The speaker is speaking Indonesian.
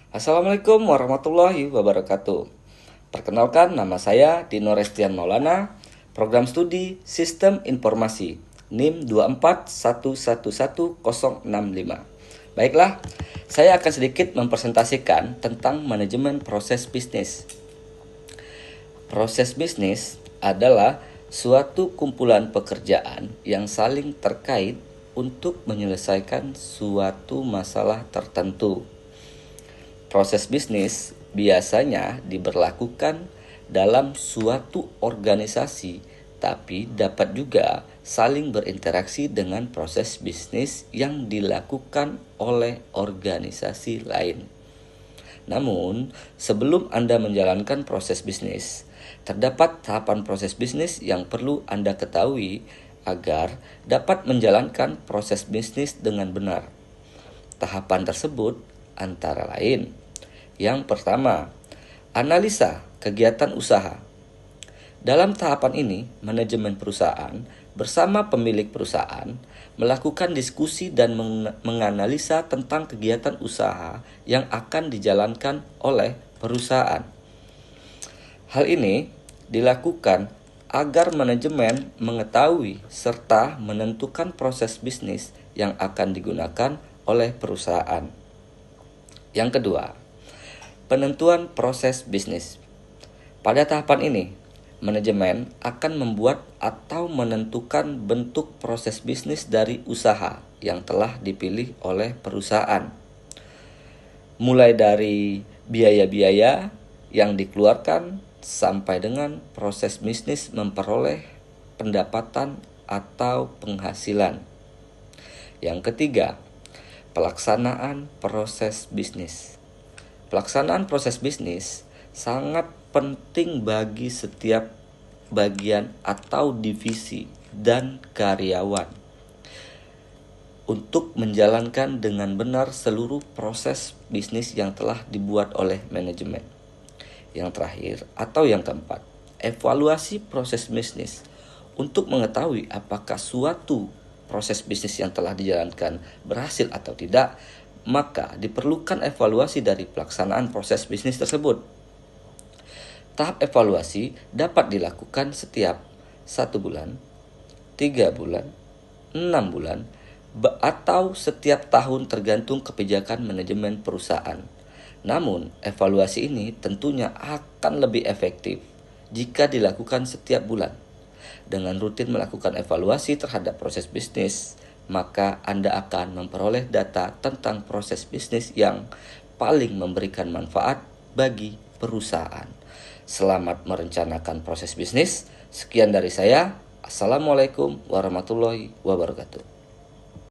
Assalamualaikum warahmatullahi wabarakatuh. Perkenalkan, nama saya Dino Restian Maulana, Program Studi Sistem Informasi, NIM 241111065. Baiklah, saya akan sedikit mempresentasikan tentang manajemen proses bisnis. Proses bisnis adalah suatu kumpulan pekerjaan yang saling terkait untuk menyelesaikan suatu masalah tertentu. Proses bisnis biasanya diberlakukan dalam suatu organisasi, tapi dapat juga saling berinteraksi dengan proses bisnis yang dilakukan oleh organisasi lain. Namun, sebelum Anda menjalankan proses bisnis, terdapat tahapan proses bisnis yang perlu Anda ketahui agar dapat menjalankan proses bisnis dengan benar. Tahapan tersebut antara lain: yang pertama, analisa kegiatan usaha. Dalam tahapan ini, manajemen perusahaan bersama pemilik perusahaan melakukan diskusi dan menganalisa tentang kegiatan usaha yang akan dijalankan oleh perusahaan. Hal ini dilakukan agar manajemen mengetahui serta menentukan proses bisnis yang akan digunakan oleh perusahaan. Yang kedua, penentuan proses bisnis. Pada tahapan ini, manajemen akan membuat atau menentukan bentuk proses bisnis dari usaha yang telah dipilih oleh perusahaan. Mulai dari biaya-biaya yang dikeluarkan sampai dengan proses bisnis memperoleh pendapatan atau penghasilan. Yang ketiga, pelaksanaan proses bisnis. Pelaksanaan proses bisnis sangat penting bagi setiap bagian atau divisi dan karyawan untuk menjalankan dengan benar seluruh proses bisnis yang telah dibuat oleh manajemen. Yang terakhir atau yang keempat, evaluasi proses bisnis. Untuk mengetahui apakah suatu proses bisnis yang telah dijalankan berhasil atau tidak, maka diperlukan evaluasi dari pelaksanaan proses bisnis tersebut. Tahap evaluasi dapat dilakukan setiap 1 bulan, 3 bulan, 6 bulan, atau setiap tahun tergantung kebijakan manajemen perusahaan. Namun, evaluasi ini tentunya akan lebih efektif jika dilakukan setiap bulan. Dengan rutin melakukan evaluasi terhadap proses bisnis, maka Anda akan memperoleh data tentang proses bisnis yang paling memberikan manfaat bagi perusahaan. Selamat merencanakan proses bisnis. Sekian dari saya. Assalamualaikum warahmatullahi wabarakatuh.